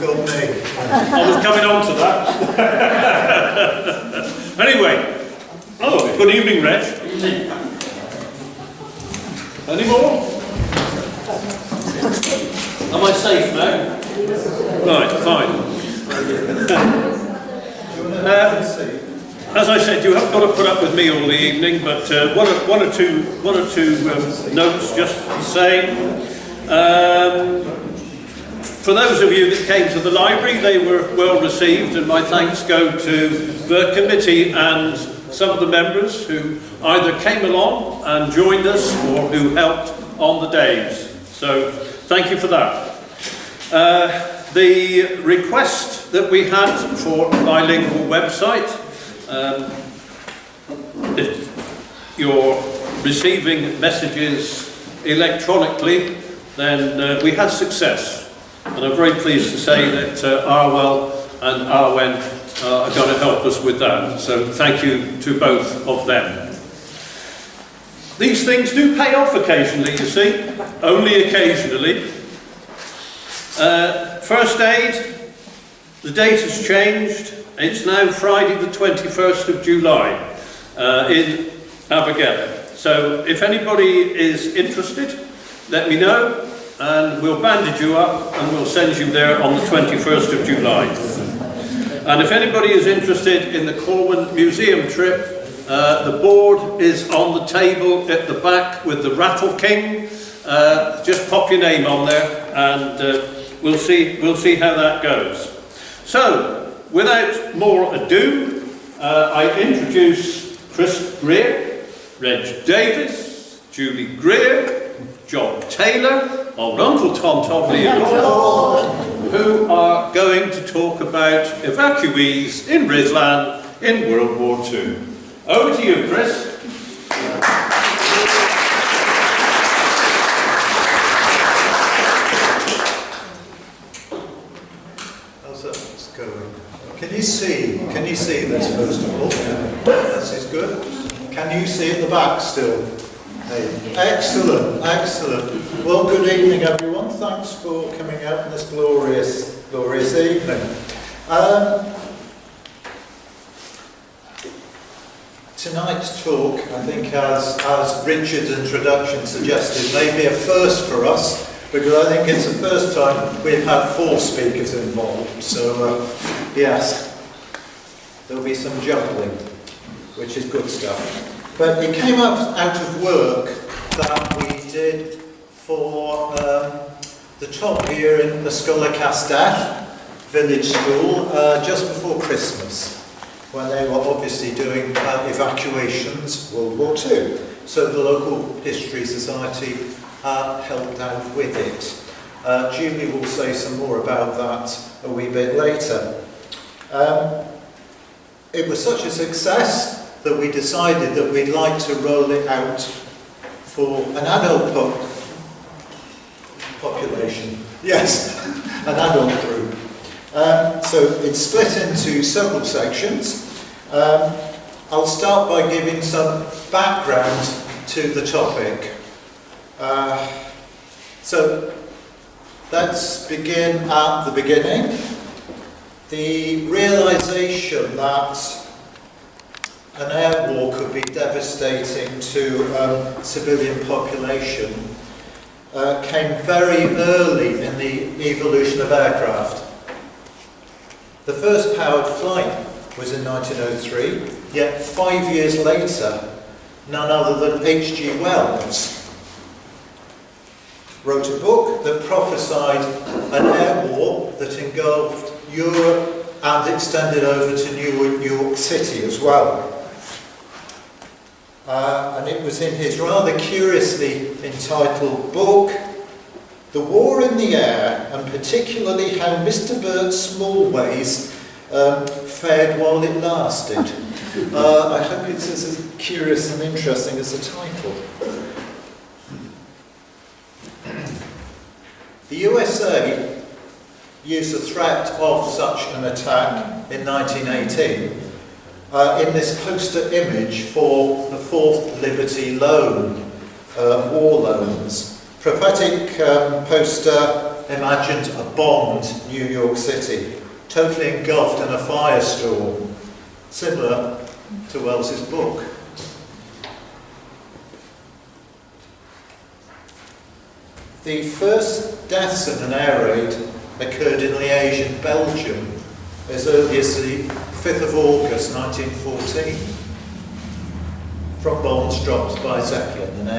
got me. I was coming on to that. Anyway, good evening, Reg. Any more? Am I safe now? Right, fine. As I said, you haven't got to put up with me all the evening, but one or two notes just to say. For those of you that came to the library, they were well received, and my thanks go to the committee and some of the members who either came along and joined us or who helped on the days. So thank you for that. The request that we had for a bilingual website, if you're receiving messages electronically, then we had success. And I'm very pleased to say that Arwell and Arwen are going to help us with that. So thank you to both of them. These things do pay off occasionally, you see, only occasionally. First aid, the date has changed. It's now Friday the 21st of July in Abergele. So if anybody is interested, let me know and we'll bandage you up and we'll send you there on the 21st of July. And if anybody is interested in the Corwin Museum trip, the board is on the table at the back with the Rattle King. Just pop your name on there and we'll see how that goes. So, without more ado, I introduce Chris Grier, Reg Davies, Julie Grier, John Taylor, old Uncle Tom Tobley, who are going to talk about evacuees in Rhuddlan in World War II. Over to you, Chris. How's that going? Can you see this first of all? This is good. Can you see at the back still? Hey. Excellent, excellent. Well, good evening, everyone. Thanks for coming out on this glorious evening. Tonight's talk, I think, as Richard's introduction suggested, may be a first for us, because I think it's the first time we've had 4 speakers involved. So, yes, there'll be some juggling, which is good stuff. But it came out of work that we did for the top here in the Schola Castell village school just before Christmas, when they were obviously doing evacuations, World War II. So the local history society helped out with it. Julie will say some more about that a wee bit later. It was such a success that we decided that we'd like to roll it out for an adult population. Yes, an adult group. So it's split into several sections. I'll start by giving some background to the topic. So let's begin at the beginning. The realisation that an air war could be devastating to civilian population came very early in the evolution of aircraft. The first powered flight was in 1903, yet 5 years later, none other than H.G. Wells wrote a book that prophesied an air war that engulfed Europe and extended over to New York City as well. And it was in his rather curiously entitled book, The War in the Air, and particularly how Mr. Bert Smallways fared while it lasted. I hope it's as curious and interesting as the title. The USA used the threat of such an attack in 1918 in this poster image for the Fourth Liberty Loan, war loans. Prophetic poster imagined a bombed New York City, totally engulfed in a firestorm, similar to Wells's book. The first deaths in an air raid occurred in Liège in Belgium as early as the 5th of August 1914 from bombs dropped by Zeppelin, an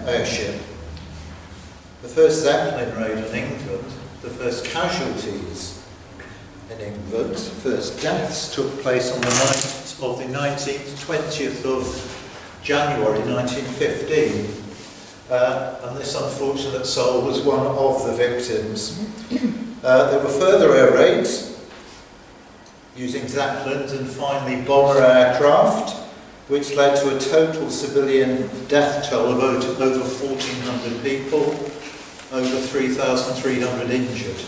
airship. The first Zeppelin raid in England, the first casualties in England, first deaths took place on the night of the 20th of January 1915. And this unfortunate soul was one of the victims. There were further air raids using Zeppelins and finally bomber aircraft, which led to a total civilian death toll of over 1,400 people, over 3,300 injured.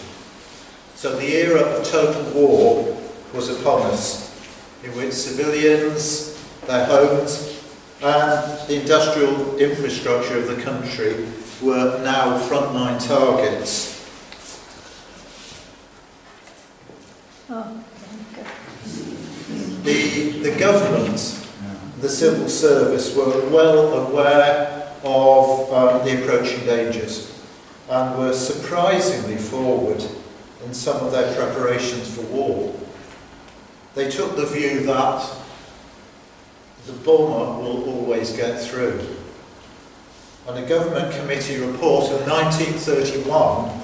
So the era of total war was upon us, in which civilians, their homes, and the industrial infrastructure of the country were now frontline targets. The government, the civil service were well aware of the approaching dangers and were surprisingly forward in some of their preparations for war. They took the view that the bomber will always get through. And a government committee report in 1931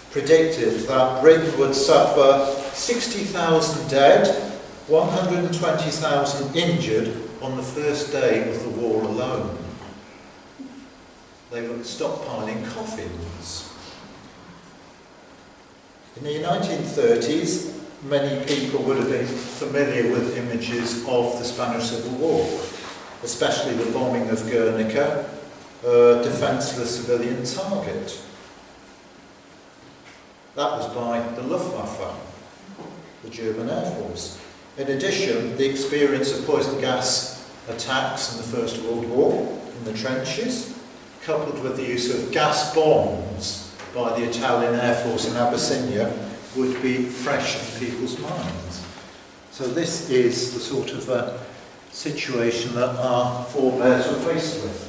predicted that Britain would suffer 60,000 dead, 120,000 injured on the first day of the war alone. They were stockpiling coffins. In the 1930s, many people would have been familiar with images of the Spanish Civil War, especially the bombing of Guernica, a defenceless civilian target. That was by the Luftwaffe, the German Air Force. In addition, the experience of poison gas attacks in the First World War in the trenches, coupled with the use of gas bombs by the Italian Air Force in Abyssinia, would be fresh in people's minds. So this is the sort of situation that our forebears were faced with.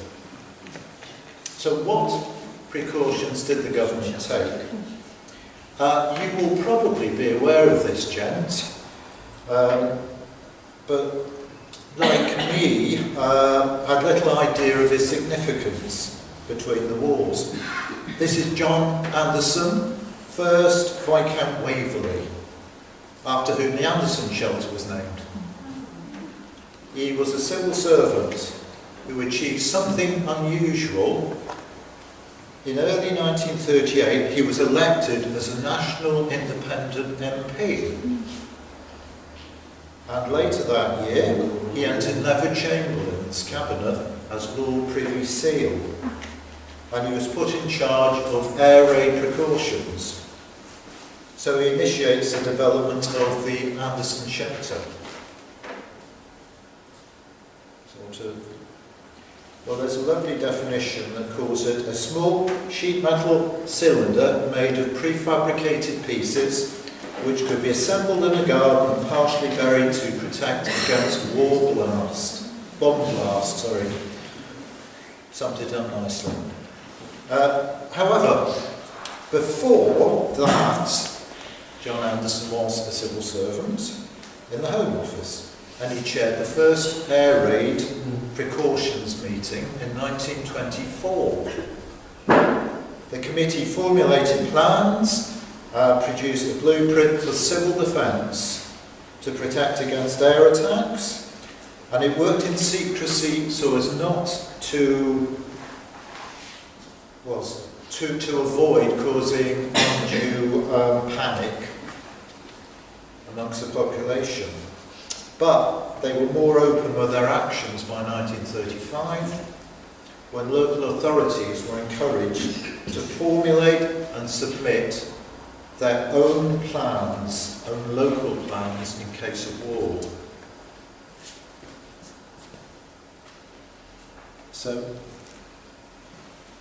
So what precautions did the government take? You will probably be aware of this, gents, but like me, had little idea of its significance between the wars. This is John Anderson, 1st Viscount Waverley, after whom the Anderson shelter was named. He was a civil servant who achieved something unusual. In early 1938, he was elected as a National Independent MP. And later that year, he entered Neville Chamberlain's cabinet as Lord Privy Seal. And he was put in charge of air raid precautions. So he initiates the development of the Anderson shelter. Well, there's a lovely definition that calls it a small sheet metal cylinder made of prefabricated pieces which could be assembled in a garden and partially buried to protect against bomb blast. Summed it up nicely. However, before that, John Anderson was a civil servant in the Home Office, and he chaired the first air raid precautions meeting in 1924. The committee formulated plans, produced a blueprint for civil defence to protect against air attacks, and it worked in secrecy so as not to avoid causing undue panic amongst the population. But they were more open with their actions by 1935, when local authorities were encouraged to formulate and submit their own plans, own local plans in case of war. So,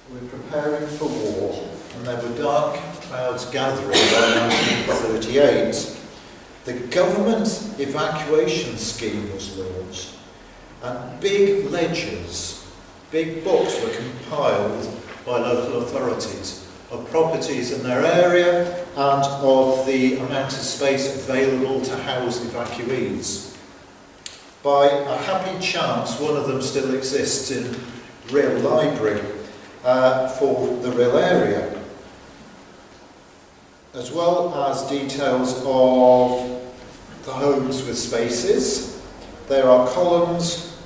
we're preparing for war. and there were dark clouds gathering by 1938. The government evacuation scheme was launched, and big ledgers, big books were compiled by local authorities of properties in their area and of the amount of space available to house evacuees. By a happy chance, one of them still exists in Real Library for the Real area, as well as details of the homes with spaces. There are columns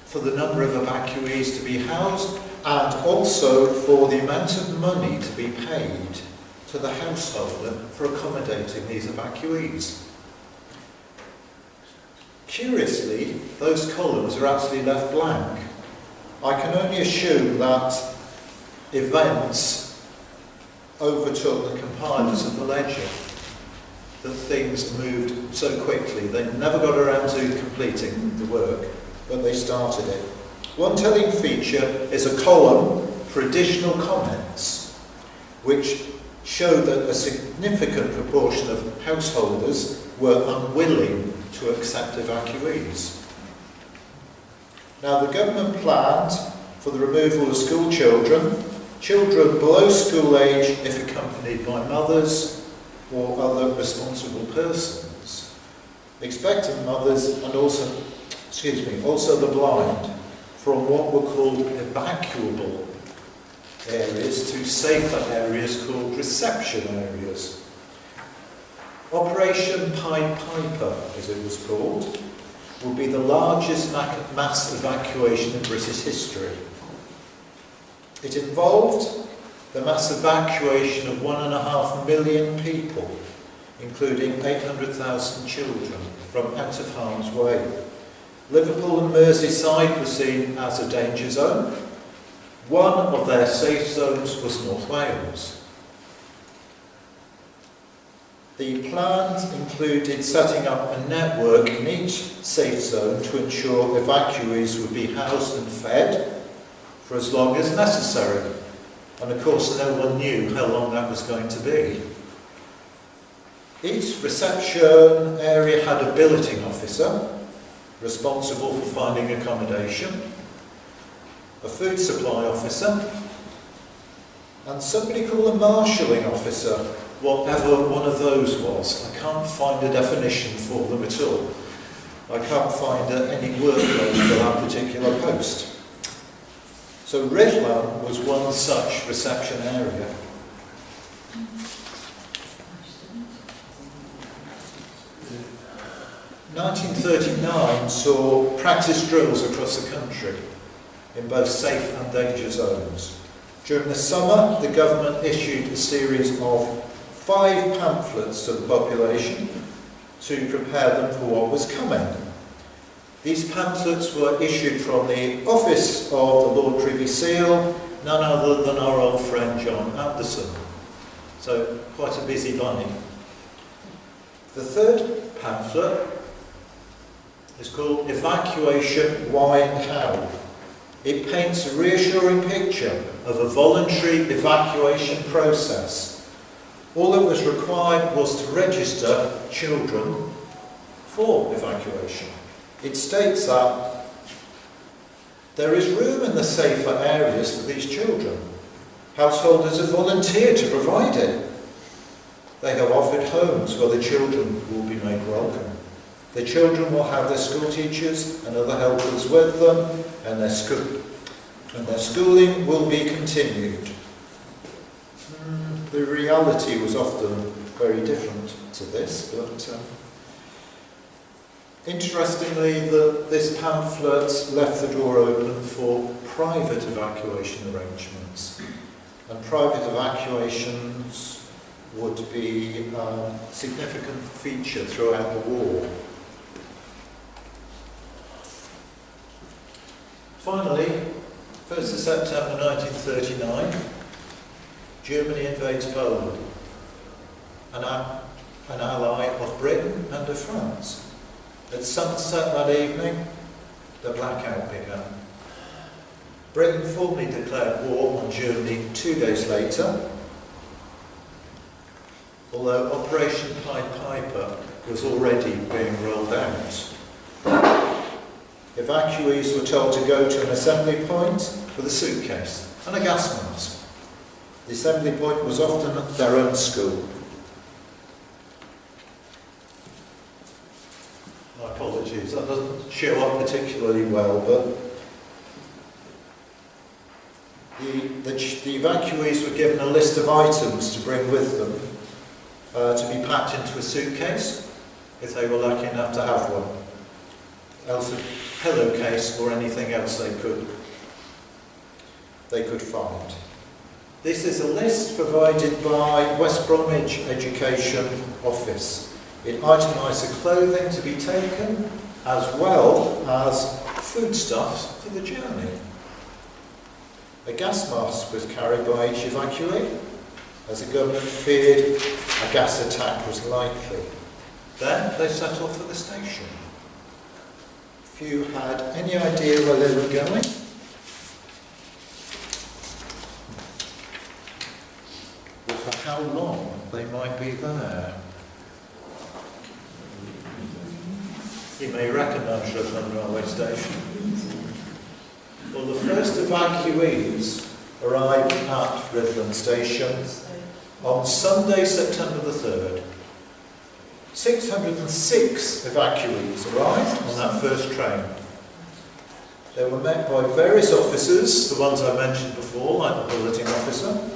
for the number of evacuees to be housed and also for the amount of money to be paid to the householder for accommodating these evacuees. Curiously, those columns are actually left blank. I can only assume that events overtook the compilers of the ledger, that things moved so quickly. They never got around to completing the work, but they started it. One telling feature is a column for additional comments, which showed that a significant proportion of householders were unwilling to accept evacuees. Now, the government planned for the removal of school children, children below school age if accompanied by mothers or other responsible persons, expectant mothers, and also the blind, from what were called evacuable areas to safer areas called reception areas. Operation Pied Piper, as it was called, will be the largest mass evacuation in British history. It involved the mass evacuation of 1.5 million people, including 800,000 children, from out of harm's way. Liverpool and Merseyside were seen as a danger zone. One of their safe zones was North Wales. The plans included setting up a network in each safe zone to ensure evacuees would be housed and fed for as long as necessary. And of course, no one knew how long that was going to be. Each reception area had a billeting officer responsible for finding accommodation, a food supply officer, and somebody called a marshalling officer, whatever one of those was. I can't find a definition for them at all. I can't find any workload for that particular post. So Rhuddlan was one such reception area. (1939) saw practice drills across the country in both safe and danger zones. During the summer, the government issued a series of 5 pamphlets to the population to prepare them for what was coming. These pamphlets were issued from the office of the Lord Privy Seal, none other than our old friend John Anderson. So, quite a busy bunny. The third pamphlet is called Evacuation, Why and How. It paints a reassuring picture of a voluntary evacuation process. All that was required was to register children for evacuation. It states that there is room in the safer areas for these children. Householders have volunteered to provide it. They have offered homes where the children will be made welcome. The children will have their school teachers and other helpers with them, and their schooling will be continued. The reality was often very different to this, but interestingly, this pamphlet left the door open for private evacuation arrangements, and private evacuations would be a significant feature throughout the war. Finally, 1st of September 1939, Germany invades Poland, an ally of Britain and of France. At sunset that evening, the blackout began. Britain formally declared war on Germany 2 days later, although Operation Pied Piper was already being rolled out. Evacuees were told to go to an assembly point with a suitcase and a gas mask. The assembly point was often at their own school. My apologies, that doesn't show up particularly well, but the evacuees were given a list of items to bring with them to be packed into a suitcase if they were lucky enough to have one, else a pillowcase or anything else they could find. This is a list provided by West Bromwich Education Office. It itemised the clothing to be taken as well as foodstuffs for the journey. A gas mask was carried by each evacuee, as the government feared a gas attack was likely. Then they set off for the station. Few had any idea where they were going. Or for how long they might be there. You may recognise Rhuddlan railway station. Well, the first evacuees arrived at Rhuddlan station on Sunday, September the 3rd. 606 evacuees arrived on that first train. They were met by various officers, the ones I mentioned before, like the bulletin officer,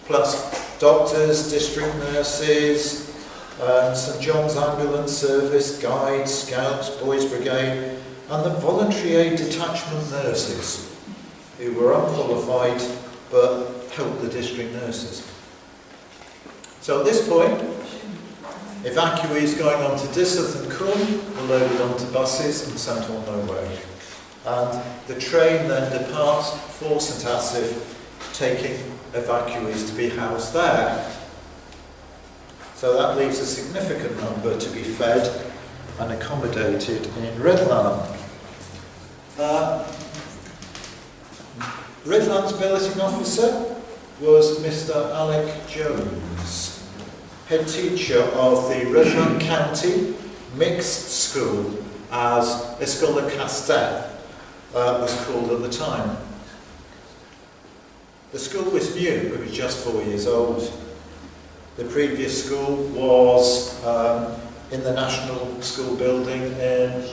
plus doctors, district nurses, St John's Ambulance Service, guides, scouts, boys brigade, and the voluntary aid detachment nurses, who were unqualified but helped the district nurses. So at this point, evacuees going on to Diseth and Cwm were loaded onto buses and sent on their way. And the train then departs for St Asaph, taking evacuees to be housed there. So that leaves a significant number to be fed and accommodated in Rhuddlan. Rhuddlan's billeting officer was Mr. Alec Jones, head teacher of the Rhuddlan County Mixed School, as Ysgol y Castell was called at the time. The school was new, it was just 4 years old. The previous school was in the National School building in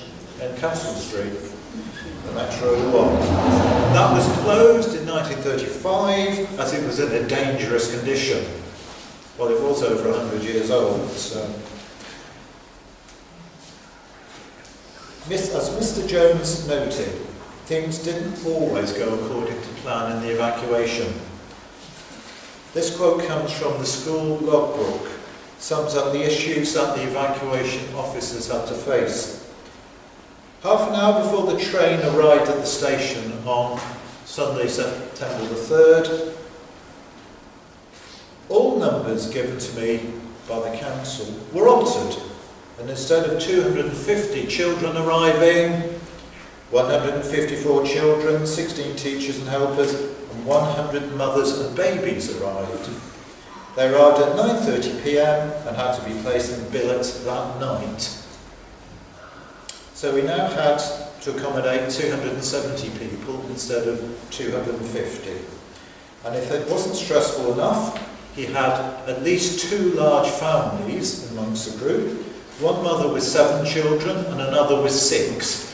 Castle Street, the Metro 1. That was closed in 1935 as it was in a dangerous condition. Well, it was over 100 years old, so. As Mr. Jones noted, things didn't always go according to plan in the evacuation. This quote comes from the school logbook, sums up the issues that the evacuation officers had to face. Half an hour before the train arrived at the station on Sunday, September the 3rd, all numbers given to me by the council were altered, and instead of 250 children arriving, 154 children, 16 teachers and helpers, and 100 mothers and babies arrived. They arrived at 9:30 p.m. and had to be placed in billets that night. So we now had to accommodate 270 people instead of 250. And if it wasn't stressful enough, he had at least 2 large families amongst the group. One mother with 7 children and another with 6.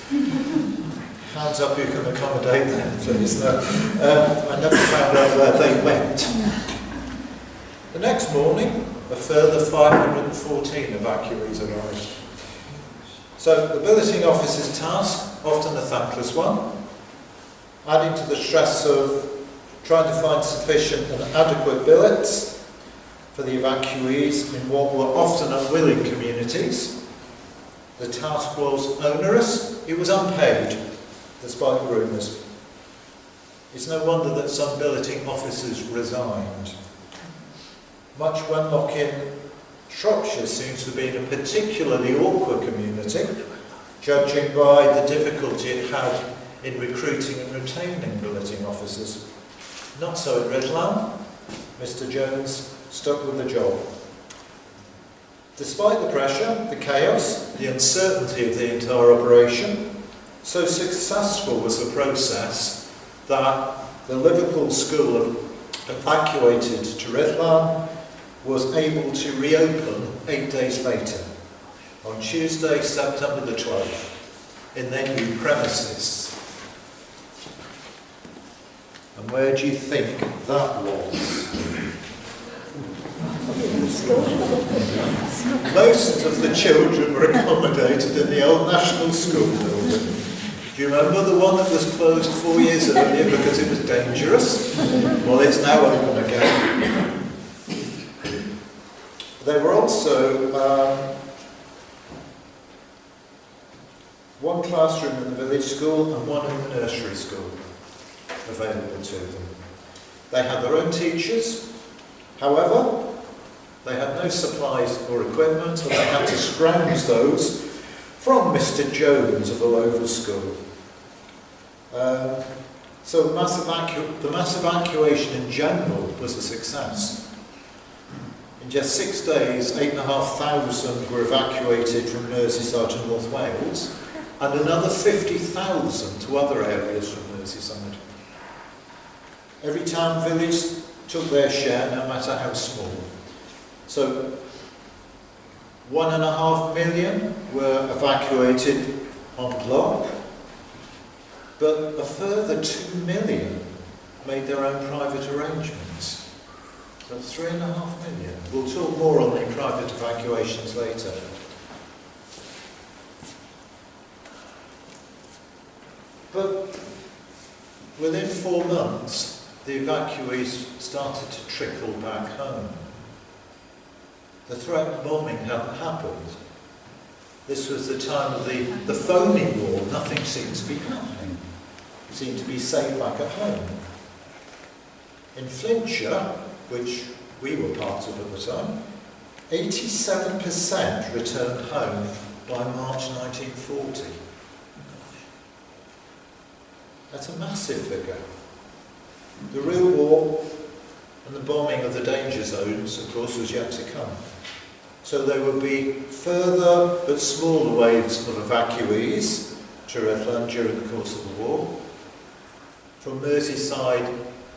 Hands up who can accommodate them, please. No. I never found out where they went. The next morning, a further 514 evacuees arrived. So the billeting officer's task, often a thankless one, adding to the stress of trying to find sufficient and adequate billets for the evacuees in what were often unwilling communities. The task was onerous, it was unpaid, despite rumours. It's no wonder that some billeting officers resigned. Much Wenlock in Shropshire seems to have been a particularly awkward community, judging by the difficulty it had in recruiting and retaining billeting officers. Not so at Rhuddlan. Mr. Jones stuck with the job. Despite the pressure, the chaos, the uncertainty of the entire operation, so successful was the process that the Liverpool School evacuated to Rhuddlan was able to reopen 8 days later, on Tuesday, September the 12th, in their new premises. And where do you think that was? Most of the children were accommodated in the old National School building. Do you remember the one that was closed 4 years earlier because it was dangerous? Well, it's now open again. There were also one classroom in the village school and one in the nursery school available to them. They had their own teachers. However, they had no supplies or equipment, and they had to scrounge those from Mr. Jones of the local school. So the mass evacuation in general was a success. In just 6 days, 8,500 were evacuated from Merseyside and North Wales, and another 50,000 to other areas from Merseyside. Every town village took their share, no matter how small. So 1.5 million were evacuated en bloc, but a further 2 million made their own private arrangements. So 3.5 million. We'll talk more on the private evacuations later. But within 4 months, the evacuees started to trickle back home. The threat bombing hadn't happened. This was the time of the phony war. Nothing seemed to be happening. It seemed to be safe back at home. In Flintshire, which we were part of at the time, 87% returned home by March 1940. That's a massive figure. The real war and the bombing of the danger zones, of course, was yet to come. So there would be further but smaller waves of evacuees to Rhuddlan during the course of the war. From Merseyside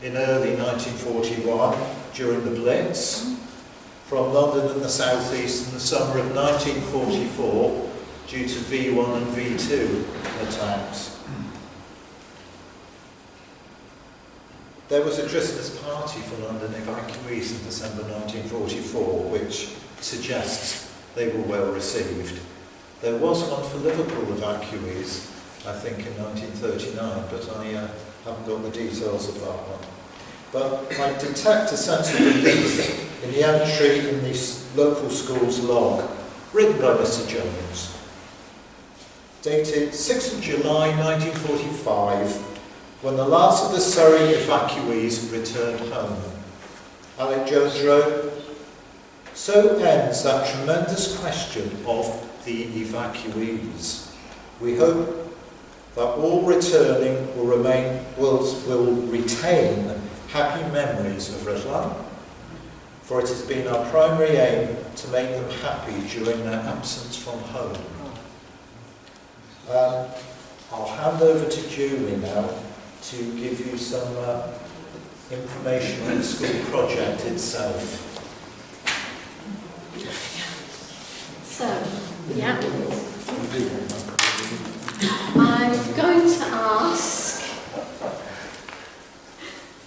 in early 1941 during the Blitz, from London and the South East in the summer of 1944 due to V1 and V2 attacks. There was a Christmas party for London evacuees in December 1944, which suggests they were well received. There was one for Liverpool evacuees, I think in 1939, but I haven't got the details of that one. But I detect a sense of relief in the entry in the local school's log, written by Mr. Jones, dated 6th of July 1945, when the last of the Surrey evacuees returned home. Alec Jones wrote, "So ends that tremendous question of the evacuees. We hope that all returning will retain happy memories of Rhuddlan, for it has been our primary aim to make them happy during their absence from home." I'll hand over to Julie now to give you some information on the school project itself. So, yeah. I'm going to ask,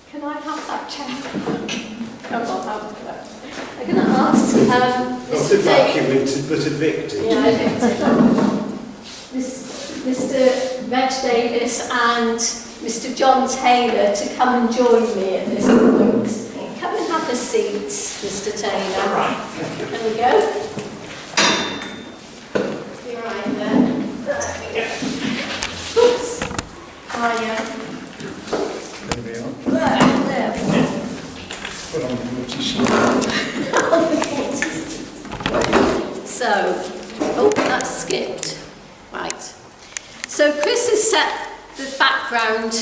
can I have that chair back? Come on, I'm going to ask Not evacuated, but evicted. Yeah, evicted. Mr. Reg Davies and Mr. John Taylor to come and join me at this point. Come and have a seat, Mr. Taylor. There we go. You're right there. There we go. Oops. There we are. There we go. Put on the water sheet. So, oh, that's skipped. Right. So Chris has set the background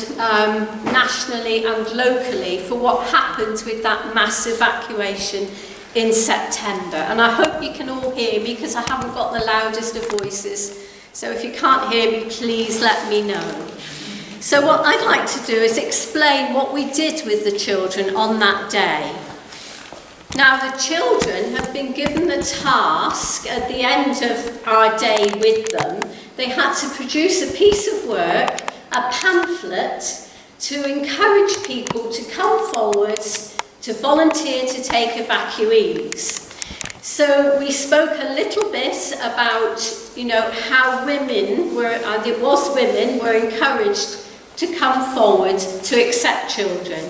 nationally and locally for what happened with that mass evacuation in September. And I hope you can all hear me because I haven't got the loudest of voices. So if you can't hear me, please let me know. So what I'd like to do is explain what we did with the children on that day. Now, the children have been given the task at the end of our day with them. They had to produce a piece of work, a pamphlet, to encourage people to come forwards to volunteer to take evacuees. So we spoke a little bit about, how women were, and it was women, were encouraged to come forward to accept children.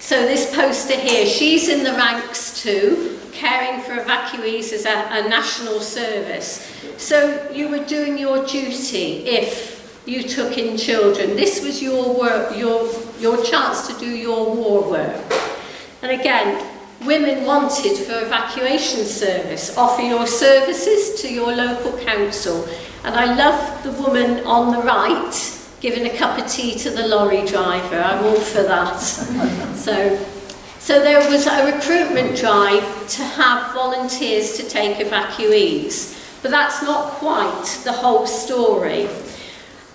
So this poster here, she's in the ranks too, caring for evacuees as a national service. So you were doing your duty if you took in children. This was your work, your chance to do your war work. And again, women wanted for evacuation service, offer your services to your local council. And I love the woman on the right giving a cup of tea to the lorry driver. I'm all for that. So there was a recruitment drive to have volunteers to take evacuees. But that's not quite the whole story.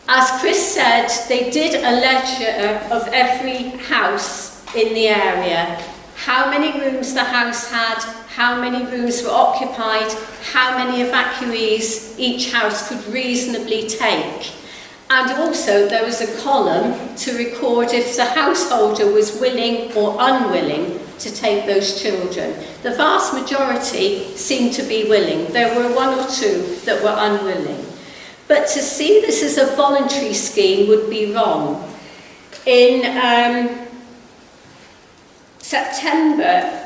As Chris said, they did a ledger of every house in the area. How many rooms the house had, how many rooms were occupied, how many evacuees each house could reasonably take. And also there was a column to record if the householder was willing or unwilling to take those children. The vast majority seemed to be willing. There were one or two that were unwilling. But to see this as a voluntary scheme would be wrong. In September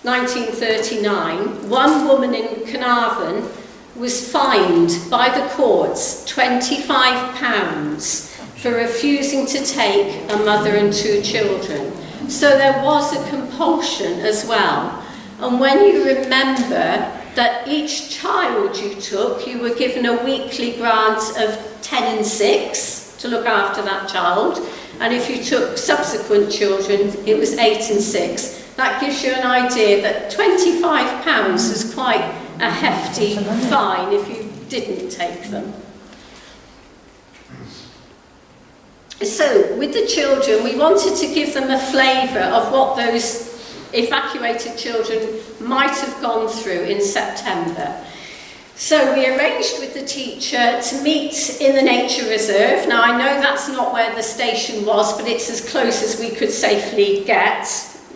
1939, one woman in Carnarvon was fined by the courts £25 for refusing to take a mother and two children. So there was a compulsion as well. And when you remember that each child you took, you were given a weekly grant of 10 and 6 to look after that child. And if you took subsequent children, it was 8 and 6. That gives you an idea that £25 is quite a hefty fine if you didn't take them. So with the children, we wanted to give them a flavour of what those evacuated children might have gone through in September. So we arranged with the teacher to meet in the nature reserve. Now I know that's not where the station was, but it's as close as we could safely get,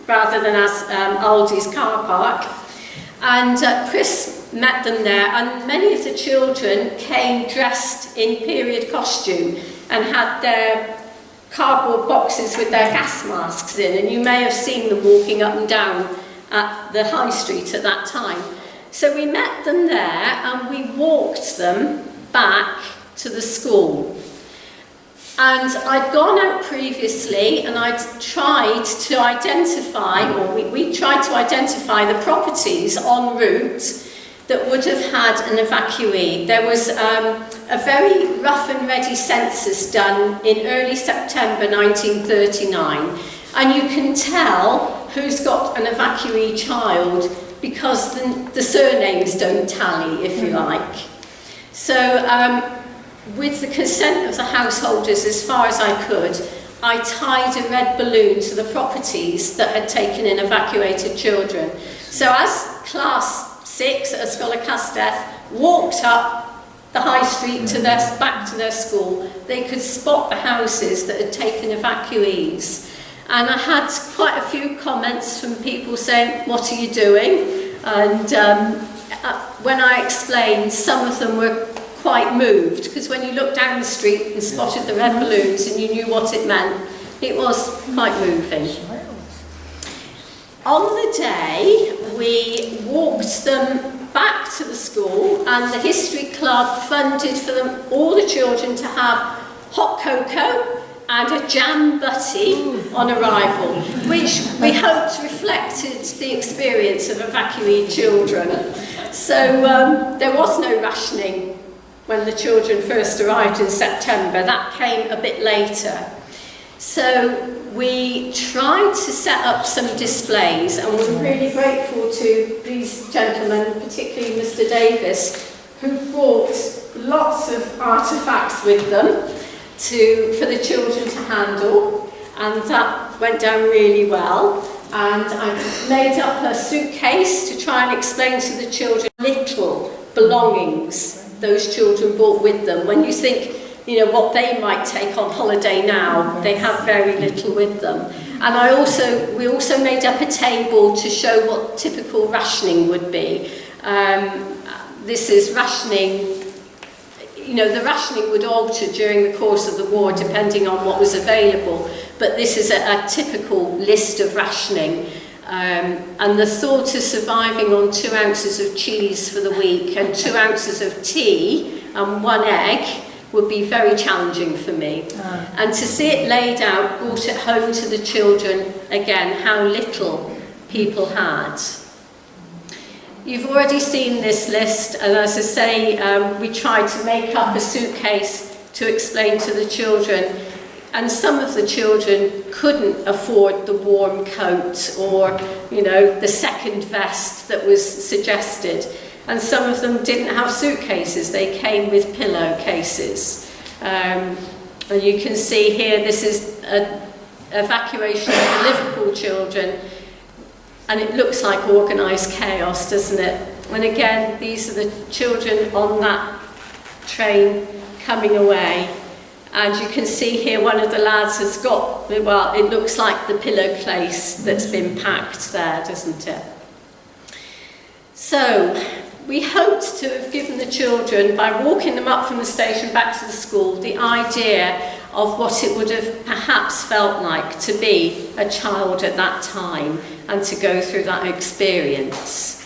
rather than as Aldi's car park. And Chris met them there, and many of the children came dressed in period costume and had their cardboard boxes with their gas masks in, and you may have seen them walking up and down at the high street at that time. So we met them there and we walked them back to the school. And I'd gone out previously and I'd tried to identify, or we tried to identify the properties en route that would have had an evacuee. There was a very rough and ready census done in early September 1939, and you can tell who's got an evacuee child because the surnames don't tally, if you like. So with the consent of the householders, as far as I could, I tied a red balloon to the properties that had taken in evacuated children. So as class 6 at Scholar Castell walked up the high street to back to their school, they could spot the houses that had taken evacuees. And I had quite a few comments from people saying, "What are you doing?" And when I explained, some of them were quite moved, because when you looked down the street and spotted the red balloons and you knew what it meant, it was quite moving. On the day, we walked them back to the school, and the History Club funded for them, all the children, to have hot cocoa and a jam butty on arrival, which we hoped reflected the experience of evacuee children. So there was no rationing when the children first arrived in September. That came a bit later. So we tried to set up some displays, and we're really grateful to these gentlemen, particularly Mr. Davis, who brought lots of artefacts with them for the children to handle, and that went down really well. And I made up a suitcase to try and explain to the children little belongings those children brought with them. When you think, you know, what they might take on holiday now, they have very little with them. And we also made up a table to show what typical rationing would be. This is rationing. You know, the rationing would alter during the course of the war depending on what was available, but this is a typical list of rationing. And the thought of surviving on 2 ounces of cheese for the week and 2 ounces of tea and 1 egg would be very challenging for me. And to see it laid out brought it home to the children again how little people had. You've already seen this list, and as I say, we tried to make up a suitcase to explain to the children, and some of the children couldn't afford the warm coat or, you know, the second vest that was suggested, and some of them didn't have suitcases, they came with pillowcases. And you can see here, this is an evacuation of the Liverpool children. And it looks like organised chaos, doesn't it? And again, these are the children on that train coming away. And you can see here one of the lads has got, well, it looks like the pillowcase that's been packed there, doesn't it? So, we hoped to have given the children, by walking them up from the station back to the school, the idea of what it would have perhaps felt like to be a child at that time and to go through that experience.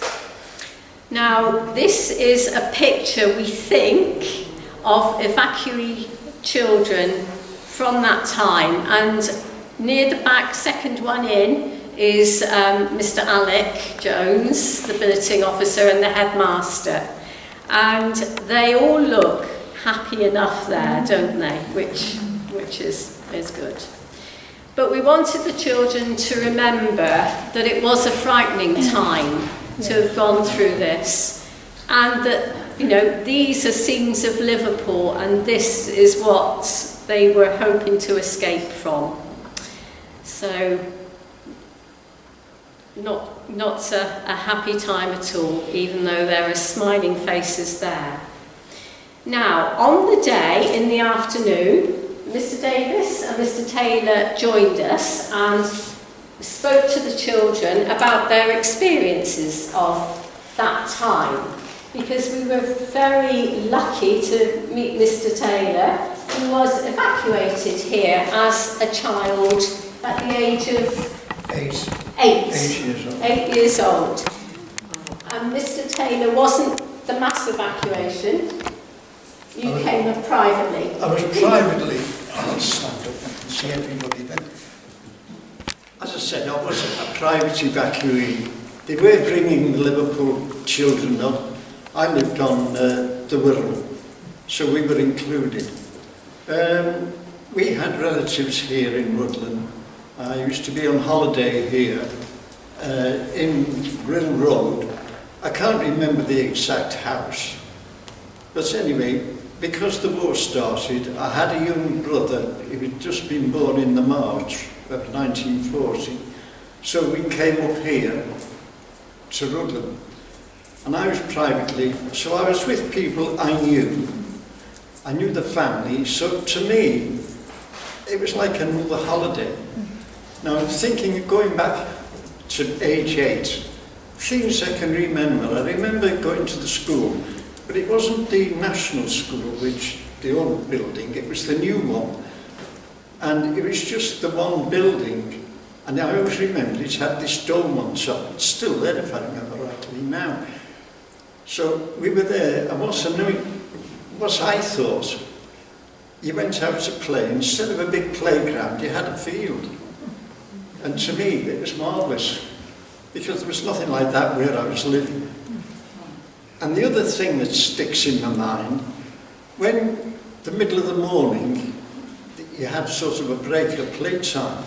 Now, this is a picture, we think, of evacuee children from that time, and near the back, second one in, is Mr. Alec Jones, the billeting officer, and the headmaster. And they all look happy enough there, don't they? Which is good. But we wanted the children to remember that it was a frightening time to have gone through this, and that, you know, these are scenes of Liverpool, and this is what they were hoping to escape from. So, not a happy time at all, even though there are smiling faces there. Now, on the day, in the afternoon, Mr. Davis and Mr. Taylor joined us and spoke to the children about their experiences of that time, because we were very lucky to meet Mr. Taylor, who was evacuated here as a child at the age of 8 years old. And Mr. Taylor wasn't the mass evacuation. You came up privately. I was privately. I'll stand up and see everybody then. As I said, I was a private evacuee. They were bringing the Liverpool children up. I lived on the Rhuddlan, so we were included. We had relatives here in Rhuddlan. I used to be on holiday here in Grill Road. I can't remember the exact house, but anyway, because the war started, I had a young brother who had just been born in the March of 1940, so we came up here to Rhuddlan, and I was privately, so I was with people I knew the family, so to me it was like another holiday. Now I'm thinking of going back to age 8, things I can remember. I remember going to the school, but it wasn't the national school, which the old building, it was the new one. And it was just the one building. And I always remember it had this dome on top. It's still there, if I remember rightly now. So we were there, and what I thought, you went out to play, instead of a big playground, you had a field. And to me, it was marvellous, because there was nothing like that where I was living. And the other thing that sticks in my mind when the middle of the morning, you had sort of a break of playtime.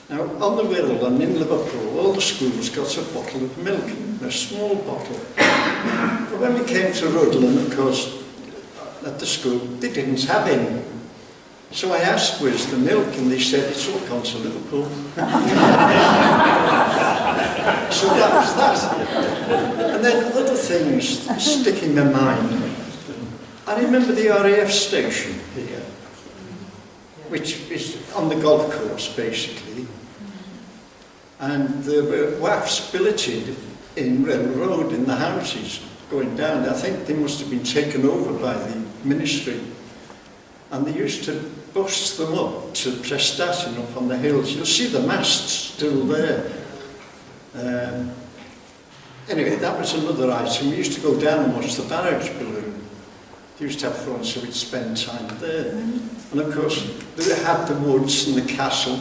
Now, on the Rhuddlan in Liverpool, all the schools got a bottle of milk, a small bottle. But when we came to Rhuddlan, of course, at the school, they didn't have any. So I asked, where's the milk? And they said, it's all gone to Liverpool. So that was that. And then other things stick in my mind. I remember the RAF station here, which is on the golf course, basically. And there were WAFs billeted in Rail Road in the houses going down. I think they must have been taken over by the ministry. And they used to bust them up to Prestatyn up on the hills. You'll see the masts still there. Anyway, that was another item. We used to go down and watch the barrage balloon. They used to have fun, so we'd spend time there. And of course, they had the woods and the castle.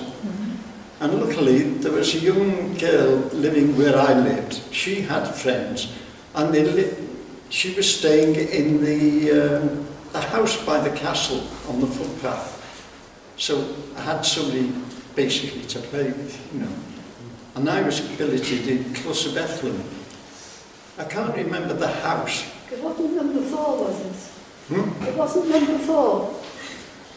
And luckily, there was a young girl living where I lived. She had friends, and she was staying in the house by the castle on the footpath. So I had somebody basically to play with, you know. And I was billeted in Close Bethlehem. I can't remember the house. It wasn't number 4, was it? It wasn't number 4.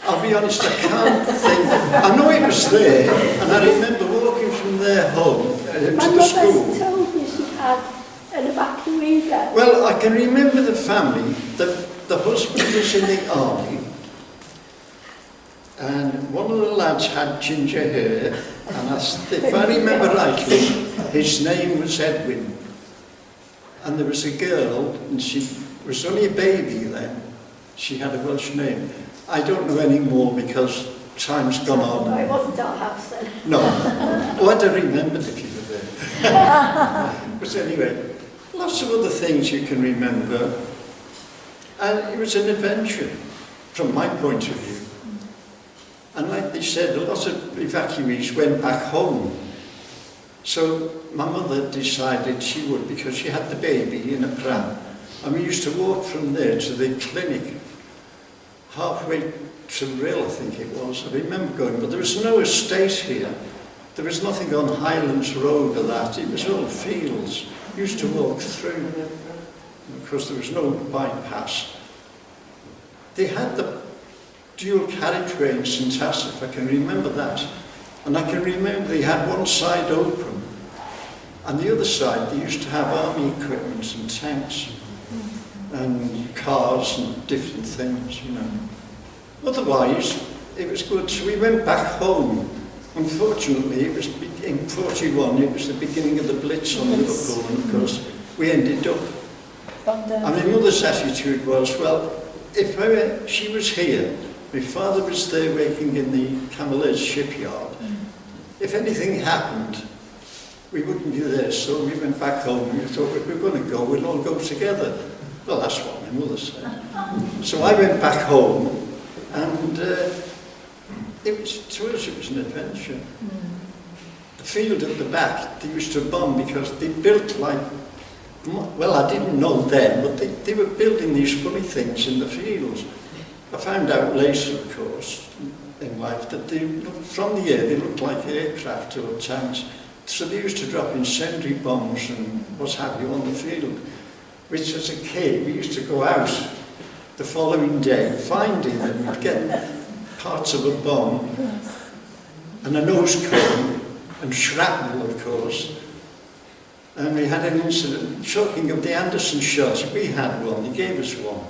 I'll be honest, I can't think. I know it was there, and I remember walking from there home to the school. My mother told me she had an evacuee there. Well, I can remember the family. The husband was in the army, and one of the lads had ginger hair, and if I remember rightly, his name was Edwin. And there was a girl, and she was only a baby then. She had a Welsh name. I don't know anymore because time's gone on. No, it wasn't our house then. No. Oh, I'd have remembered if you were there. But anyway, lots of other things you can remember. And it was an adventure, from my point of view. And like they said, a lot of evacuees went back home. So my mother decided she would, because she had the baby in a pram. And we used to walk from there to the clinic. Halfway to Rill, I think it was. I remember going, but there was no estate here. There was nothing on Highlands Road or that. It was all fields. We used to walk through, because there was no bypass. They had the dual carriageway in St Asaph, I can remember that. And I can remember they had one side open, and the other side they used to have army equipment and tanks and cars and different things, you know. Otherwise, it was good. So we went back home. Unfortunately, it was in 41, it was the beginning of the Blitz on Liverpool, and of course, we ended up. And my mother's attitude was, well, if she was here, my father was there working in the Cameleers shipyard. If anything happened, we wouldn't be there. So we went back home and we thought, if we're going to go, we'll all go together. Well, that's what my mother said. So I went back home, and to us it was an adventure. The field at the back, they used to bomb because they built like, well, I didn't know then, but they were building these funny things in the fields. I found out later, of course, in life, that from the air they looked like aircraft or tanks. So they used to drop incendiary bombs and what have you on the field, which as a kid we used to go out the following day finding them. We'd get parts of a bomb and a nose cone and shrapnel, of course. And we had an incident, talking of the Anderson shots, we had one, they gave us one.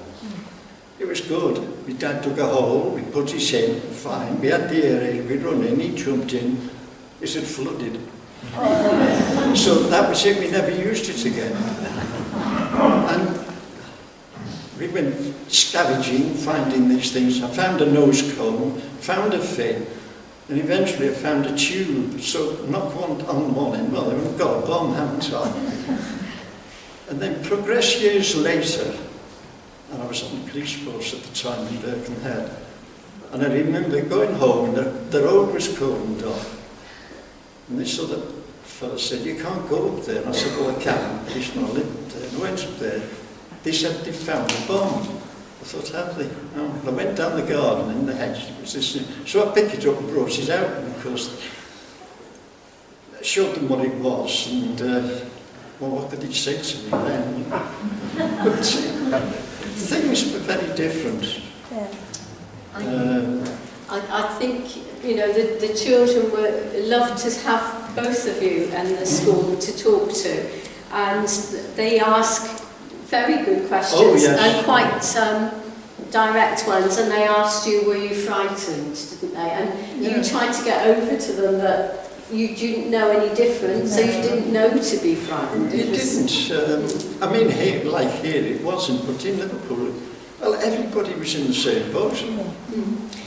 It was good. My dad dug a hole, we put it in, fine. We had the area, we run in, he jumped in, it had flooded. So that was it, we never used it again. And we went scavenging, finding these things. I found a nose cone, found a fin, and eventually I found a tube. So knock one on one end, well, we've got a bomb, haven't I? And then progress years later, and I was on the police force at the time in Birkenhead, and I remember going home and the road was cordoned off. And this other fellow said, you can't go up there. And I said, well, I can. The policeman lived there. And I went up there. They said they found a bomb. I thought, have they? No. I went down the garden in the hedge, it was this, so I picked it up and brought it out, and of course, I showed them what it was, and well, what did it say to me then? But things were very different. Yeah. I think, you know, the children were loved to have both of you and the school to talk to, and they ask very good questions. Oh, yes. And quite direct ones, and they asked you, were you frightened, didn't they? And you tried to get over to them that you didn't know any different, so you didn't know to be frightened. You didn't. I mean, here, like here, it wasn't, but in Liverpool, well, everybody was in the same boat.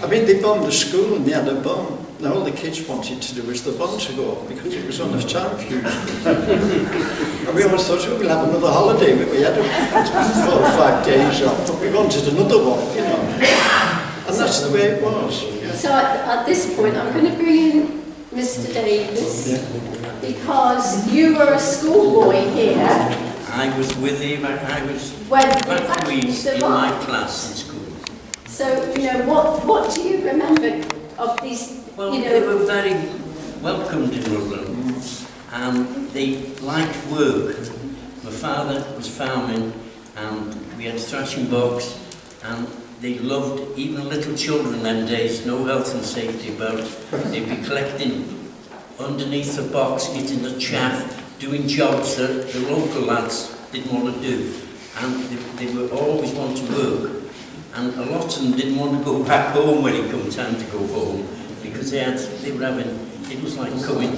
I mean, they bombed the school and they had a bomb. And all the kids wanted to do was the bomb to go off because it was on a time fuse. And we always thought, oh, we'll have another holiday, but we had 4 or 5 days off, but we wanted another one, you know. And that's the way it was. So at this point, I'm going to bring in Mr. Davies, because you were a schoolboy here. I was with him, I was When evacuees in my class in school. So, you know, what do you remember of these, Well, you they know... were very welcomed in Rhuddlan, and they liked work. My father was farming, and we had a thrashing box, and they loved even little children them days, no health and safety about. They'd be collecting underneath the box, getting the chaff, doing jobs that the local lads didn't want to do. And they would always want to work. And a lot of them didn't want to go back home when it come time to go home, because they were having, it was like coming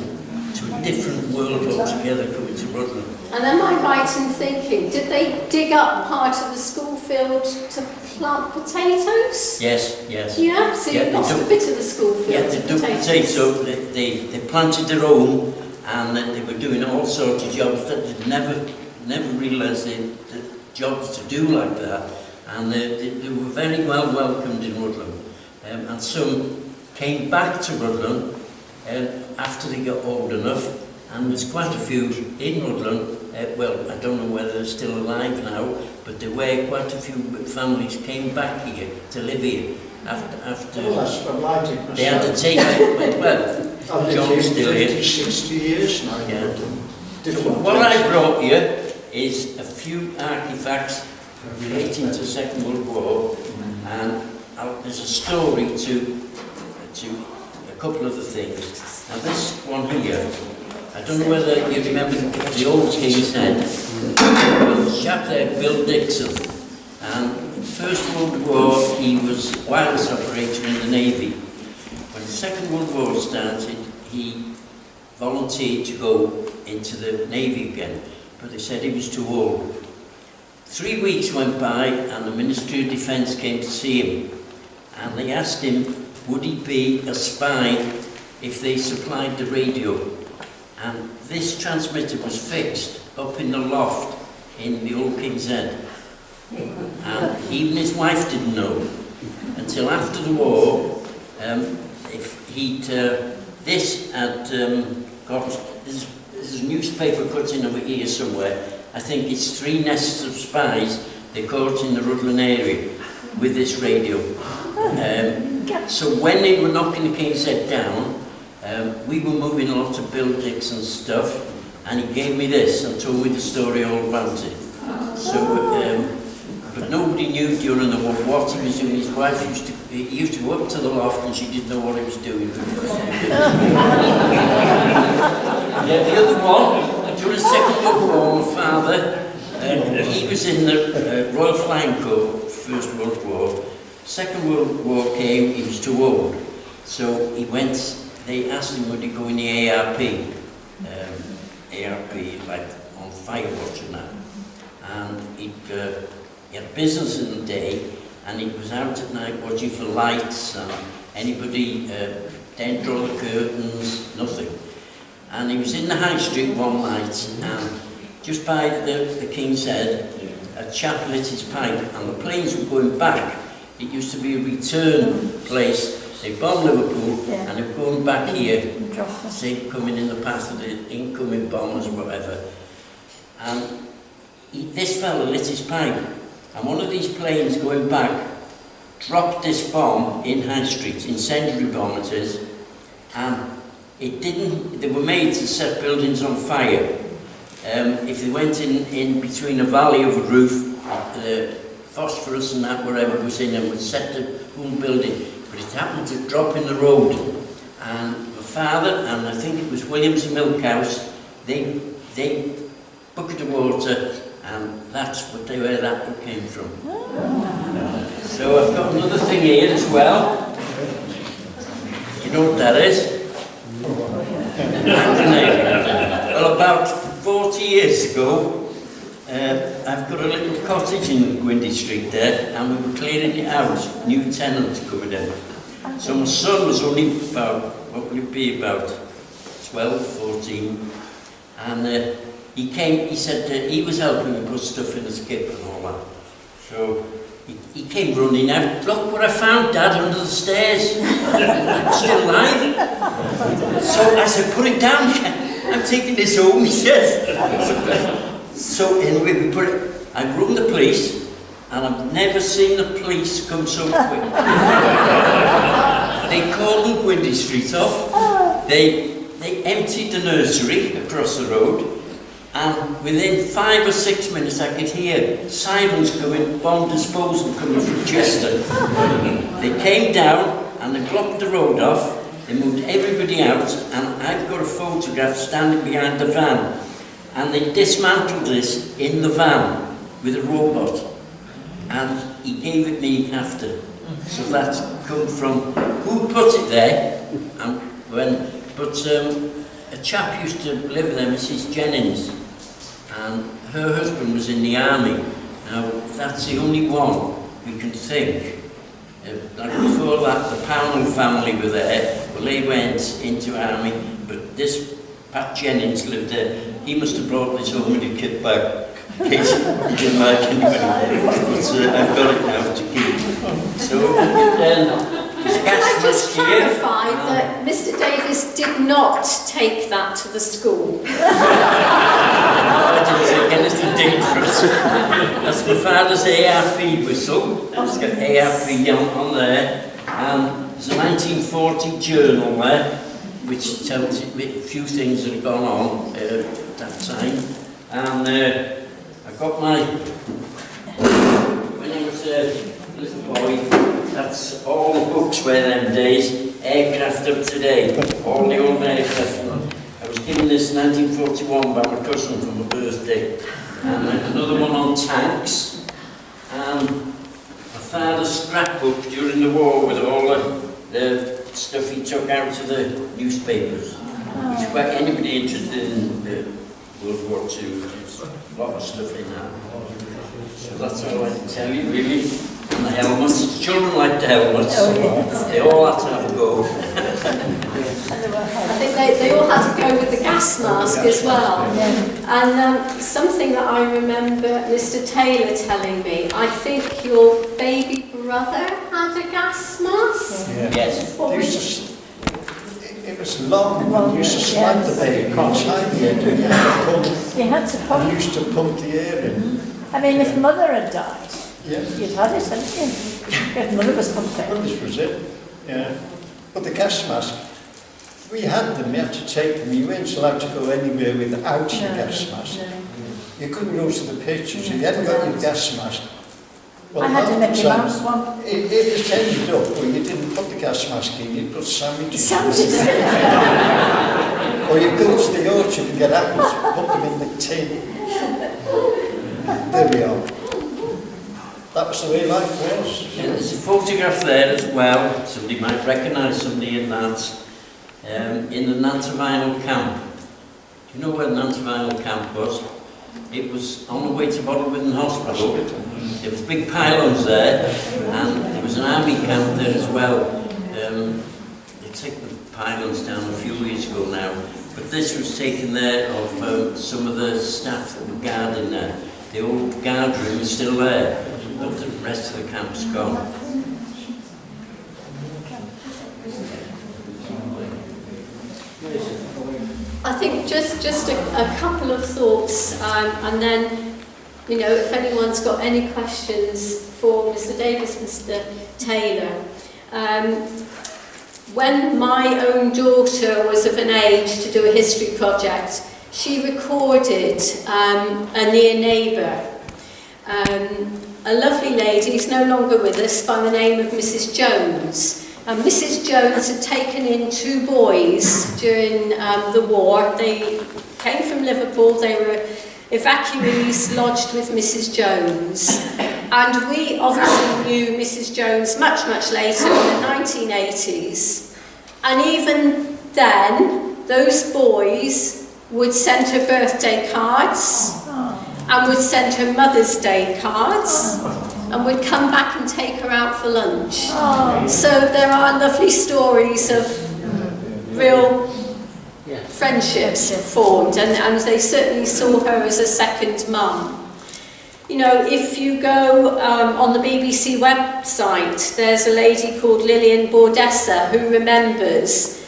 to a different world altogether, coming to Rhuddlan. And am I right in thinking, did they dig up part of the school field to plant potatoes? Yes, yes. Yeah, so you lost a bit of the school field. Yeah, they dug potatoes. They planted their own, and they were doing all sorts of jobs that they'd never realised the jobs to do like that. And they were very well welcomed in Rhuddlan. And some came back to Rhuddlan after they got old enough, and there's quite a few in Rhuddlan. Well, I don't know whether they're still alive now, but there were quite a few families came back here to live here after they had to take it. Well, John's still here. 50, 60 years now. Yeah. So what I brought you is a few artifacts relating to the Second World War, and there's a story to a couple of the things. Now this one here, I don't know whether you remember the old King's Head. There was a chap there, Bill Dixon, and First World War he was wireless operator in the Navy. When the Second World War started, he volunteered to go into the Navy again, but they said he was too old. 3 weeks went by and the Ministry of Defence came to see him, and they asked him would he be a spy if they supplied the radio. And this transmitter was fixed up in the loft in the old King's Head, and even his wife didn't know until after the war. If he'd this had got, there's a newspaper cutting over here somewhere. I think it's 3 nests of spies they caught in the Rhuddlan area with this radio. So when they were knocking the King's Head down, we were moving a lot of Bill Dixon stuff, and he gave me this and told me the story all about it. So, but nobody knew during the war what he was doing. His wife used to go up to the loft and she didn't know what he was doing. Yeah, the other one. During the Second World War, my father, he was in the Royal Flying Corps, First World War. Second World War came, he was too old. So he went, they asked him would he go in the ARP, like on fire watch and that. And he had business in the day, and he was out at night watching for lights, and anybody didn't draw the curtains, nothing. And he was in the High Street one night, and just by the King's Head, a chap lit his pipe, and the planes were going back. It used to be a return place. They bombed Liverpool, and they were going back here, say, coming in the path of the incoming bombers or whatever. And this fella lit his pipe, and one of these planes going back dropped this bomb in High Street, incendiary bomb it is, and it didn't, they were made to set buildings on fire. If they went in between a valley of a roof, the phosphorus and that, whatever was in them, would set the whole building. But it happened to drop in the road, and my father, and I think it was Williams and Milk House, they bucket of water, and that's where that came from. So I've got another thing here as well. You know what that is? Well, about 40 years ago, I've got a little cottage in Gwyndy Street there, and we were clearing it out, new tenants coming in. So my son was only about, what would it be, about 12, 14, and he came, he said he was helping me put stuff in the skip and all that. So he came running out, look what I found, Dad, under the stairs. I'm still alive. So I said, put it down, I'm taking this home, he says. So anyway, we put it, I rung the police, and I've never seen the police come so quick. They called in Gwyndy Street off, they emptied the nursery across the road, and within 5 or 6 minutes I could hear sirens going, bomb disposal coming from Chester. They came down and they blocked the road off, they moved everybody out, and I've got a photograph standing behind the van, and they dismantled this in the van with a robot, and he gave it me after. So that's come from who put it there, and a chap used to live there, Mrs. Jennings, and her husband was in the army. Now that's the only one we can think. Like before that, the Pownell family were there. Well, they went into army, but this Pat Jennings lived there. He must have brought this home with a kit back. In case he didn't like anybody. But I've got it now to keep. So Can I just clarify that Mr. Davies did not take that to the school? I didn't take anything dangerous. That's my father's ARP whistle. It's got ARP on there. And there's a 1940 journal there, which tells you a few things that have gone on at that time. And I got my, when I was a little boy, that's all the books were them days, aircraft of today, all the old aircraft. I was given this in 1941 by my cousin for my birthday, and another one on tanks, and my father's scrapbook during the war with all the stuff he took out of the newspapers, which anybody interested in World War II, there's a lot of stuff in that. So that's all I can tell you, really. And the helmets. Children like the helmets. Oh, yes. They all had to have a go. I think they all had to go with the gas mask as well. And something that I remember Mr. Taylor telling me, I think your baby brother had a gas mask? Yeah. Yes. It was long, and you used to slide the baby inside the end, and You had to pump. you used to pump the air in. I mean, if mother had died, Yeah. you'd had it, hadn't you? If mother was pumping. Well, this was it. Yeah. But the gas mask, we had them, you had to take them. You weren't allowed to go anywhere without your gas mask. No. You couldn't go to the pictures. If you hadn't got your gas mask, well, I had a Mickey Mouse one. It was ended up where you didn't put the gas mask in, you put sandwiches. Sandwiches. Or you go to the orchard and get apples, put them in the tin. There we are. That was the way life was. Yeah, there's a photograph there as well. Somebody might recognise somebody in that. In the Nantavinal camp. Do you know where the Nantavinal camp was? It was on the way to Rhuddlan Hospital. There was big pylons there, and there was an army camp there as well. They took the pylons down a few years ago now, but this was taken there of some of the staff that were guarding there. The old guard room is still there, but the rest of the camp's gone. I think just a couple of thoughts, and then you know, if anyone's got any questions for Mr. Davies, Mr. Taylor. When my own daughter was of an age to do a history project, she recorded a near neighbour, a lovely lady who's no longer with us, by the name of Mrs. Jones. And Mrs. Jones had taken in 2 boys during the war. They came from Liverpool, they were evacuees lodged with Mrs. Jones. And we obviously knew Mrs. Jones much, much later in the 1980s. And even then, those boys would send her birthday cards and would send her Mother's Day cards and would come back and take her out for lunch. So there are lovely stories of real friendships formed, and they certainly saw her as a second mum. You know, if you go on the BBC website, there's a lady called Lillian Bordessa who remembers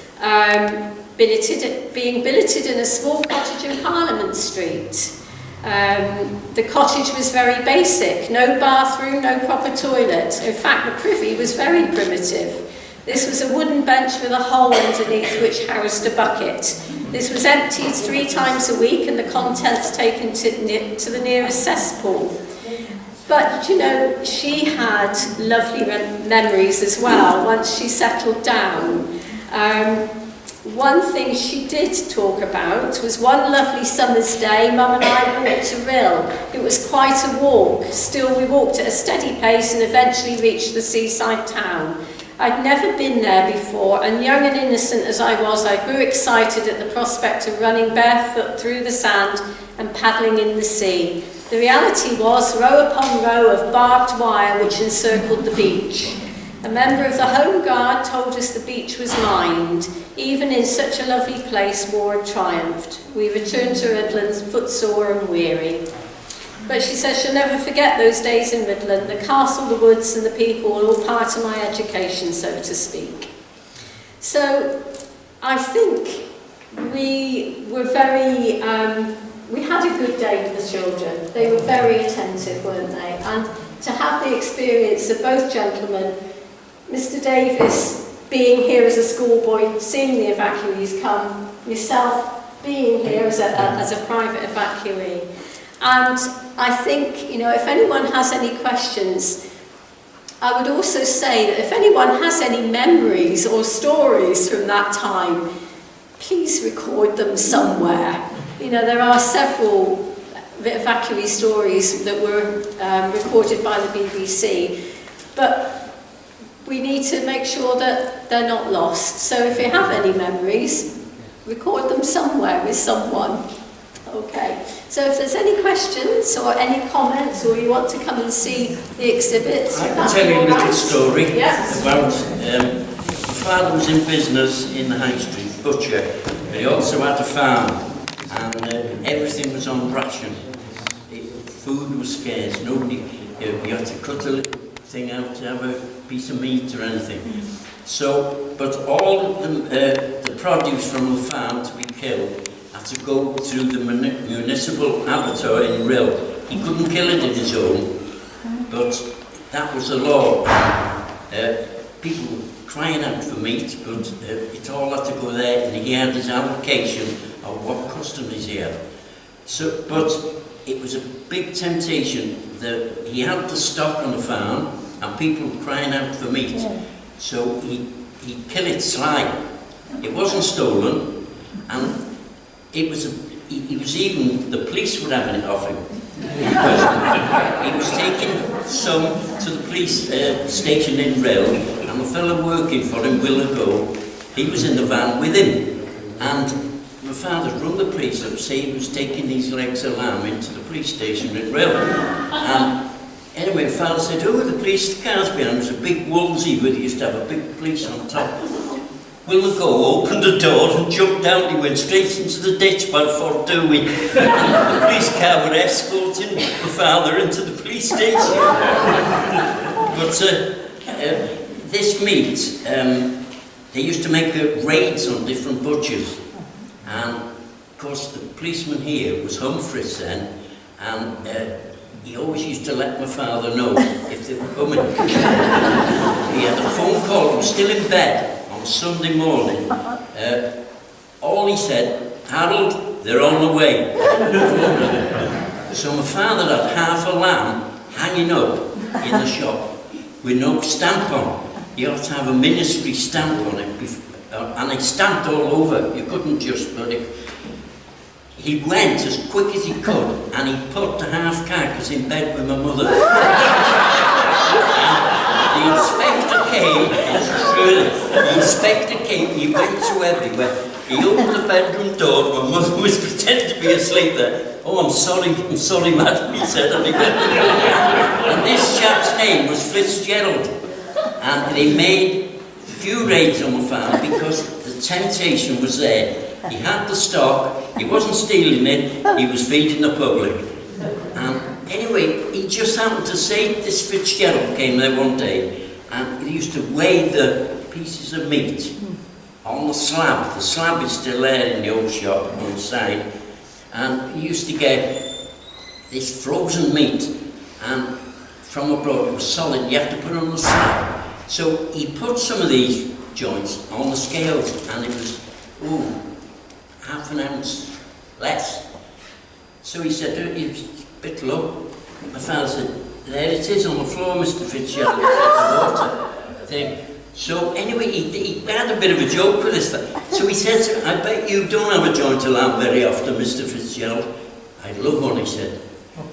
being billeted in a small cottage in Parliament Street. The cottage was very basic, no bathroom, no proper toilet. In fact, the privy was very primitive. This was a wooden bench with a hole underneath which housed a bucket. This was emptied 3 times a week and the contents taken to the nearest cesspool. But, you know, she had lovely memories as well once she settled down. One thing she did talk about was one lovely summer's day, Mum and I walked to Rhuddlan. It was quite a walk. Still, we walked at a steady pace and eventually reached the seaside town. I'd never been there before, and young and innocent as I was, I grew excited at the prospect of running barefoot through the sand and paddling in the sea. The reality was row upon row of barbed wire which encircled the beach. A member of the Home Guard told us the beach was mined. Even in such a lovely place, war had triumphed. We returned to Rhuddlan footsore and weary. But she says she'll never forget those days in Rhuddlan. The castle, the woods and the people were all part of my education, so to speak. So I think we were very, we had a good day with the children. They were very attentive, weren't they? And to have the experience of both gentlemen, Mr. Davies being here as a schoolboy, seeing the evacuees come, myself being here as a private evacuee. And I think, you know, if anyone has any questions, I would also say that if anyone has any memories or stories from that time, please record them somewhere. You know, there are several evacuee stories that were recorded by the BBC, but we need to make sure that they're not lost. So if you have any memories, record them somewhere with someone. Okay, so if there's any questions or any comments, or you want to come and see the exhibits, I can tell you a little story about my father was in business in the High Street, butcher, but he also had a farm, and everything was on ration. Food was scarce, nobody, you had to cut a little thing out to have a piece of meat or anything. So, but all the produce from the farm to be killed had to go through the municipal abattoir in Rhuddlan. He couldn't kill it in his own, but that was the law. People were crying out for meat, but it all had to go there, and he had his allocation of what customers he had. So, but it was a big temptation that he had the stock on the farm, and people were crying out for meat. So he'd kill it sly. It wasn't stolen, and it was he was even, the police were having it off him. He was taking some to the police station in Rhuddlan, and the fellow working for him, Will, he was in the van with him. And my father rung the police up, saying he was taking these legs of lamb into the police station in Rhuddlan. And anyway, father said, oh, the police car's behind. There was a big onesie where they used to have a big police on top. Will opened the door and jumped out. He went straight into the ditch by the Fort Dewey. And the police car were escorting my father into the police station. But this meat, they used to make raids on different butchers. And of course the policeman here was Humphreys then, and he always used to let my father know if they were coming. He had a phone call, he was still in bed on Sunday morning. All he said, Harold, they're on the way. So my father had half a lamb hanging up in the shop with no stamp on. You had to have a ministry stamp on it, and it stamped all over. You couldn't just put it. He went as quick as he could, and he put the half carcass in bed with my mother. The inspector came, it's true, the inspector came, he went to everywhere. He opened the bedroom door, my mother was pretending to be asleep there. Oh, I'm sorry, madam, he said. And this chap's name was Fitzgerald. And he made a few raids on my farm because the temptation was there. He had the stock, he wasn't stealing it, he was feeding the public. And anyway, he just happened to say this Fitzgerald came there one day and he used to weigh the pieces of meat on the slab. The slab is still there in the old shop on the side. And he used to get this frozen meat, and from abroad it was solid, you have to put it on the slab. So he put some of these joints on the scales, and it was, half an ounce less. So he said, it's a bit low. My father said, there it is on the floor, Mr. Fitzgerald. He said, the water thing. So anyway, he had a bit of a joke with this. So he said, I bet you don't have a joint of lamb very often, Mr. Fitzgerald. I'd love one, he said.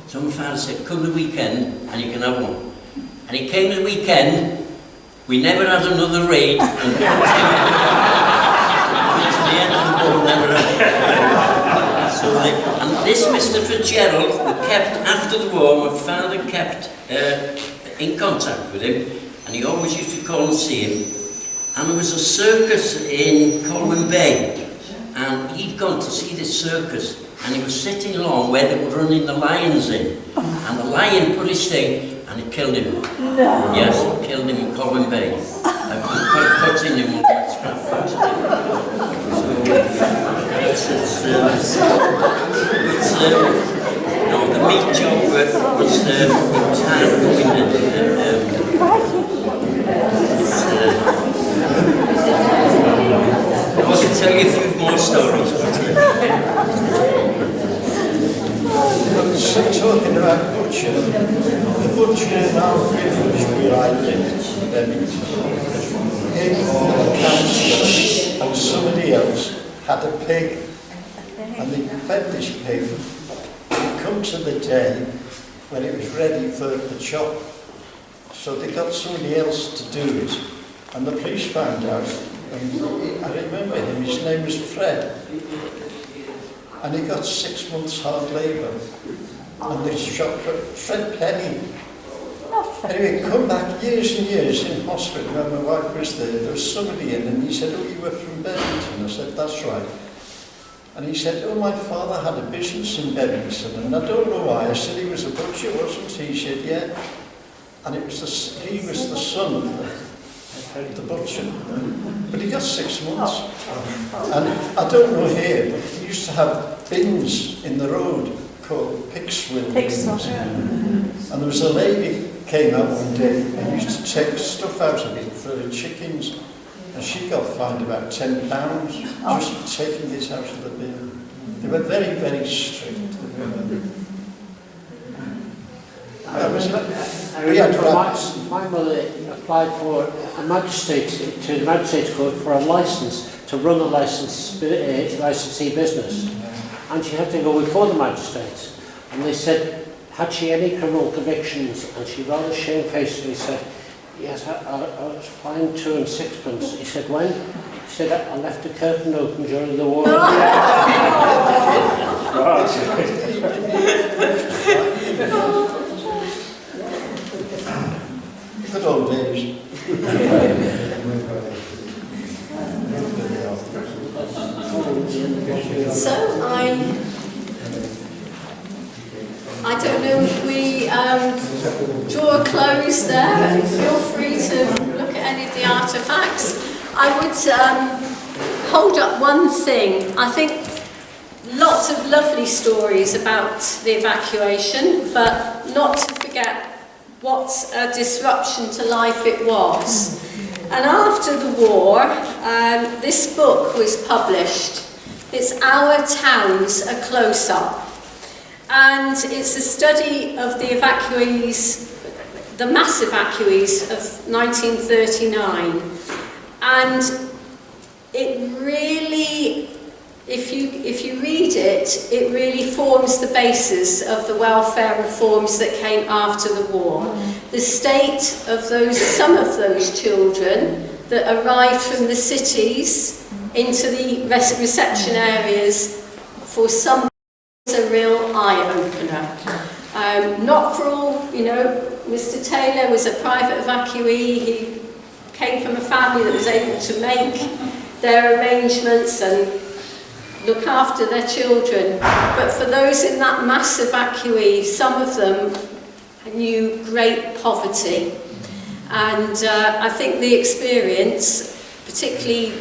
So my father said, come the weekend and you can have one. And he came the weekend, we never had another raid, and to the end of the war, never had. So and this Mr. Fitzgerald, we kept, after the war, my father kept in contact with him. And he always used to call and see him. And there was a circus in Colwyn Bay. And he'd gone to see this circus. And he was sitting along where they were running the lions in. And the lion put his thing and it killed him. No. Yes, it killed him in Colwyn Bay. Cutting him on that scrap. No, the meat job was hard going. I can tell you a few more stories. So talking about butcher, the butcher in our village where I lived, him, the councillor and somebody else had a pig, and they fed this pig. It come to the day when it was ready for the chop. So they got somebody else to do it, and the police found out, and I remember him, his name was Fred, and he got 6 months hard labour, and they shot Fred Penny. Anyway, come back years and years in hospital when my wife was there was somebody in, and he said, oh, you were from Bedlington? I said, that's right. And he said, oh, my father had a business in Bedlington, and I don't know why. I said, he was a butcher, wasn't he? He said, yeah. And it was he was the son of the butcher. But he got 6 months. And I don't know here, but he used to have bins in the road called pig swill bins. And there was a lady came out one day and used to take stuff out of it for the chickens. And she got fined about £10 just taking this out of the bin. They were very, very strict. My mother applied for a the magistrate's court for a licence to run a licensee business, and she had to go before the magistrates, and they said, had she any criminal convictions? And she rather shamefacedly said, yes, I was fined 2 and 6pence. He said, when? He said, I left the curtain open during the war. Good old days. So I don't know if we draw a close there. Feel free to look at any of the artefacts. I would hold up one thing. I think lots of lovely stories about the evacuation, but not to forget what a disruption to life it was. And after the war, this book was published. It's Our Towns, A Close-Up. And it's a study of the evacuees, the mass evacuees of 1939. And it really, if you read it, it really forms the basis of the welfare reforms that came after the war. The state of some of those children that arrived from the cities into the reception areas, for some was a real eye-opener. Not for all, you know, Mr. Taylor was a private evacuee. He came from a family that was able to make their arrangements and look after their children. But for those in that mass evacuee, some of them knew great poverty. And I think the experience, particularly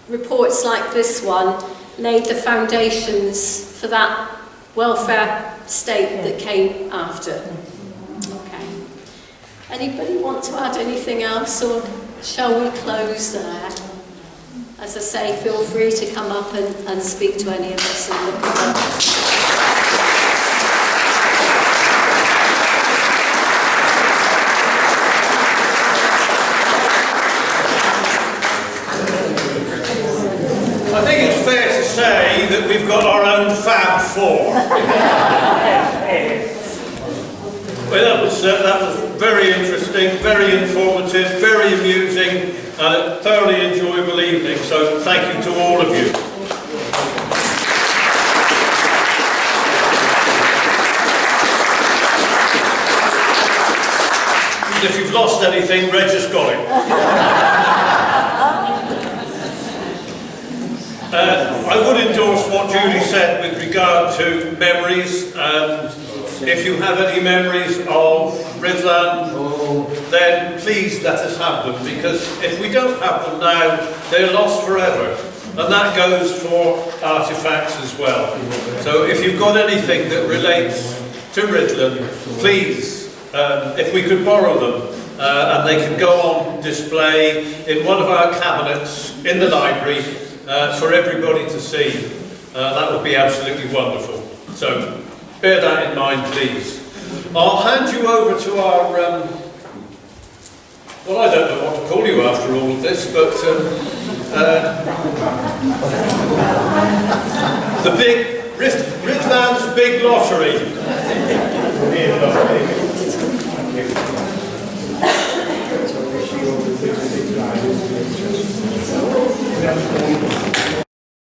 reports like this one, laid the foundations for that welfare state that came after. Okay. Anybody want to add anything else, or shall we close there? As I say, feel free to come up and speak to any of us and look at them. I think it's fair to say that we've got our own Fab Four. Well, that was very interesting, very informative, very amusing, and a thoroughly enjoyable evening, so thank you to all of you. And if you've lost anything, Reg has got it. I would endorse what Julie said with regard to memories. If you have any memories of Rhuddlan, then please let us have them, because if we don't have them now, they're lost forever. And that goes for artefacts as well. So if you've got anything that relates to Rhuddlan, please, if we could borrow them, and they can go on display in one of our cabinets in the library for everybody to see, that would be absolutely wonderful. So bear that in mind, please. I'll hand you over to our, well, I don't know what to call you after all of this, but the big, Rhuddlan's big lottery.